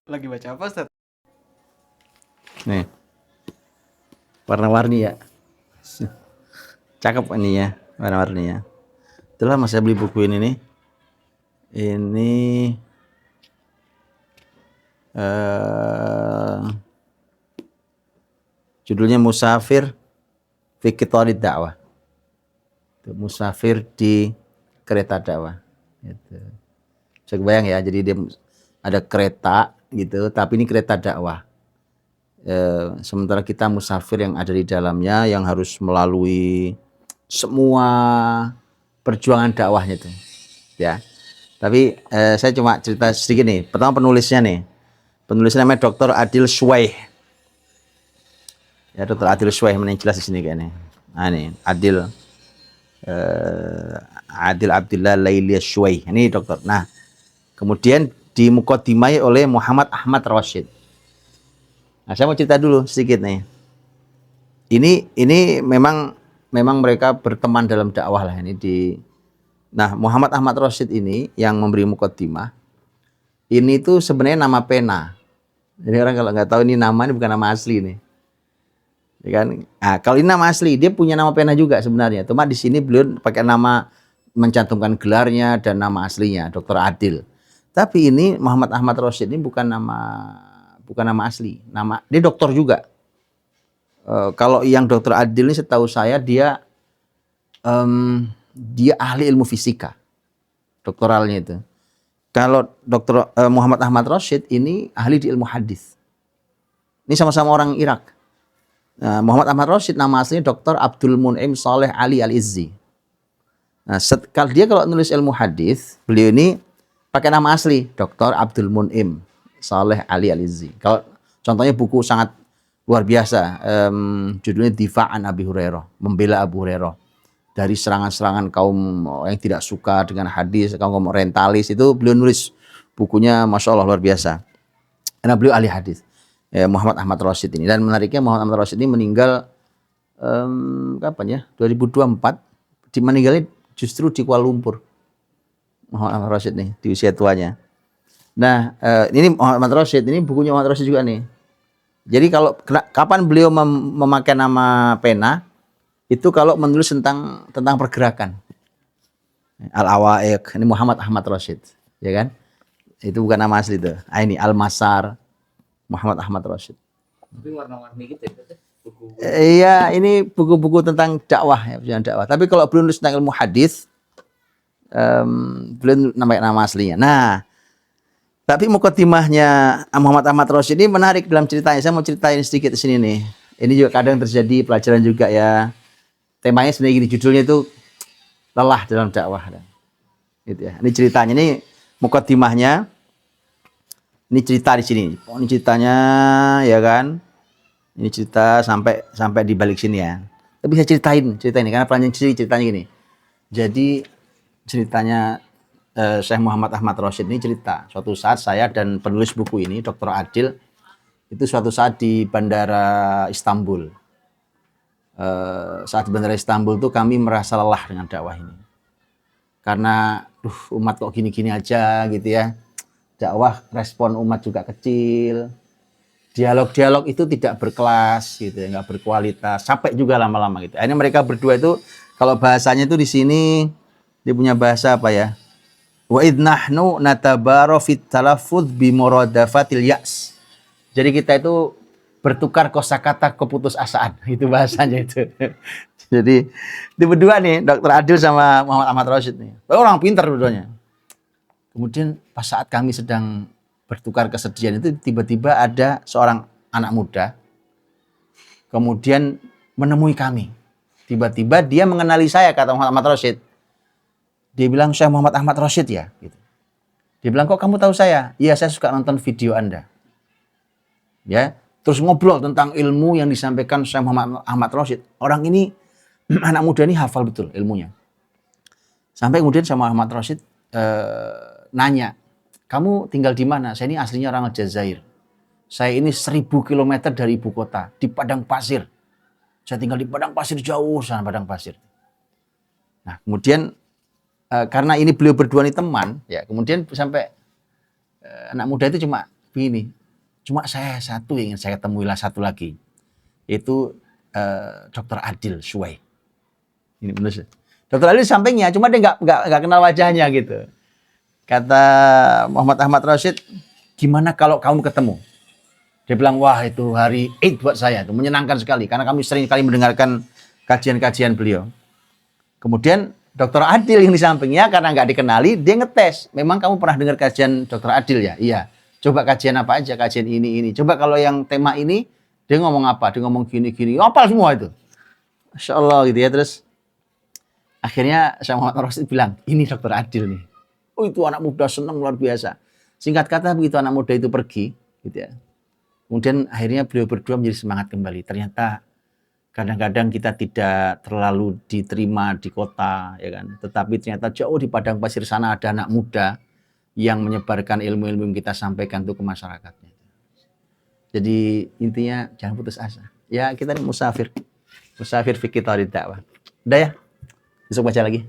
Lagi baca apa, Ustaz? Nih, warna-warni ya. Cakep ini ya, warna-warni ya. Itulah saya beli buku ini nih. Ini judulnya Musafir fi Qitalid Dakwah. Musafir di kereta dakwah. Gitu. Saya kebayang ya, jadi dia ada kereta gitu, tapi ini kereta dakwah. Sementara kita musafir yang ada di dalamnya, yang harus melalui semua perjuangan dakwahnya itu, ya. Tapi saya cuma cerita sedikit nih. Pertama penulisnya nih, penulisnya namanya Dr. Adil Shwaih. Ya, Dr. Adil Shwaih, mana yang jelas di sini kayaknya. Nah ini Adil Adil Abdullah Laili Shwaih. Ini dokter. Nah, kemudian dimukadimai oleh Muhammad Ahmad Rashid. Nah, saya mau cerita dulu sedikit nih. Ini memang mereka berteman dalam dakwah lah ini di. Nah, Muhammad Ahmad Rashid ini yang memberi mukadimah. Ini tuh sebenarnya nama pena. Jadi orang kalau nggak tahu ini nama, ini bukan nama asli nih. Ya kan? Nah, kalau ini nama asli, dia punya nama pena juga sebenarnya. Cuma di sini beliau pakai nama, mencantumkan gelarnya dan nama aslinya, Dr. Adil. Tapi ini Muhammad Ahmad Rashid ini bukan nama asli. Dia dokter juga. Kalau yang Dr. Adil ini setahu saya dia ahli ilmu fisika. Doktoralnya itu. Kalau Dr. Muhammad Ahmad Rashid ini ahli di ilmu hadis. Ini sama-sama orang Irak. Nah, Muhammad Ahmad Rashid nama aslinya Dr. Abdul Mun'im Saleh Ali Al-Izzi. Nah, kalau nulis ilmu hadis, beliau ini pakai nama asli Dr. Abdul Mun'im Saleh Ali Al-Izzi. Kalau contohnya buku sangat luar biasa, judulnya Difa'an Abi Hurairah, membela Abu Hurairah dari serangan-serangan kaum yang tidak suka dengan hadis, kaum orientalis, itu beliau nulis bukunya, masya Allah luar biasa. Karena beliau ahli hadis. Muhammad Ahmad Rashid ini, dan menariknya Muhammad Ahmad Rashid ini meninggal kapan ya? 2024. Meninggalnya justru di Kuala Lumpur. Muhammad Ahmad Rashid nih di usia tuanya. Nah, ini Muhammad Ahmad Rashid, ini bukunya Muhammad Rashid juga nih. Jadi kalau kapan beliau memakai nama pena, itu kalau menulis tentang pergerakan. Al-Awaiq, ini Muhammad Ahmad Rashid, ya kan? Itu bukan nama asli tuh. Ini Al-Masar, Muhammad Ahmad Rashid. Tapi warna-warni gitu ya, buku. Iya, ini buku-buku tentang dakwah ya, dakwah. Tapi kalau belum nulis tentang ilmu hadis, belum nama aslinya. Nah, tapi mukadimahnya Muhammad Ahmad Rashid ini menarik dalam ceritanya. Saya mau ceritain sedikit di sini nih. Ini juga kadang terjadi pelajaran juga ya. Temanya sebenarnya gini, judulnya itu lelah dalam dakwah. Gitu ya. Ini ceritanya, ini mukadimahnya. Ini cerita di sini. Oh, ini ceritanya ya kan. Ini cerita sampai di balik sini ya. Tapi saya cerita ini karena panjang ceritanya gini. Jadi ceritanya Syekh Muhammad Ahmad Rashid ini cerita, suatu saat saya dan penulis buku ini, Dr. Adil, itu suatu saat di Bandara Istanbul. Saat di Bandara Istanbul tuh kami merasa lelah dengan dakwah ini. Karena umat kok gini-gini aja gitu ya. Dakwah respon umat juga kecil. Dialog-dialog itu tidak berkelas gitu ya, nggak berkualitas. Capek juga lama-lama gitu. Akhirnya mereka berdua itu, kalau bahasanya itu di sini dia punya bahasa apa ya? Wa id nahnu natabaro fit talaffuz bi muradafatil ya's. Jadi kita itu bertukar kosakata keputusasaan, itu bahasanya itu. Jadi di berdua nih, Dr. Adil sama Muhammad Ahmad Rashid nih. Orang pintar berdua-duanya. Kemudian pas saat kami sedang bertukar kesedihan itu, tiba-tiba ada seorang anak muda kemudian menemui kami. Tiba-tiba dia mengenali saya, kata Muhammad Ahmad Rashid. Dia bilang, Syekh Muhammad Ahmad Rashid ya? Gitu. Dia bilang, kok kamu tahu saya? Iya, saya suka nonton video Anda. Ya, terus ngobrol tentang ilmu yang disampaikan Syekh Muhammad Ahmad Rashid. Orang ini, anak muda ini hafal betul ilmunya. Sampai kemudian Syekh Muhammad Rashid nanya, kamu tinggal di mana? Saya ini aslinya orang Aljazair. Saya ini 1000 km dari ibu kota, di padang pasir. Saya tinggal di padang pasir, jauh sana padang pasir. Nah, kemudian karena ini beliau berdua ini teman, ya kemudian sampai anak muda itu cuma begini, Cuma saya satu ingin saya temuilah satu lagi, yaitu Dr. Adil Suwai. Ini benar sih. Dr. Adil di sampingnya, cuma dia nggak kenal wajahnya gitu. Kata Muhammad Ahmad Rashid, gimana kalau kamu ketemu? Dia bilang, wah itu hari Eid buat saya, itu menyenangkan sekali karena kami sering kali mendengarkan kajian-kajian beliau. Kemudian Dr. Adil yang di sampingnya karena nggak dikenali, dia ngetes. Memang kamu pernah dengar kajian Dr. Adil ya? Iya. Coba kajian apa aja, kajian ini. Coba kalau yang tema ini, dia ngomong apa? Dia ngomong gini. Hafal semua itu. Masya Allah gitu ya. Terus akhirnya Syekh Muhammad Rashid bilang, ini Dr. Adil nih. Oh itu anak muda senang luar biasa. Singkat kata begitu anak muda itu pergi, gitu ya. Kemudian akhirnya beliau berdua menjadi semangat kembali. Ternyata kadang-kadang kita tidak terlalu diterima di kota, ya kan. Tetapi ternyata jauh di padang pasir sana ada anak muda yang menyebarkan ilmu-ilmu yang kita sampaikan itu ke masyarakatnya. Jadi intinya jangan putus asa. Ya kita ini musafir fikih tauhid dakwah. Udah ya, besok baca lagi.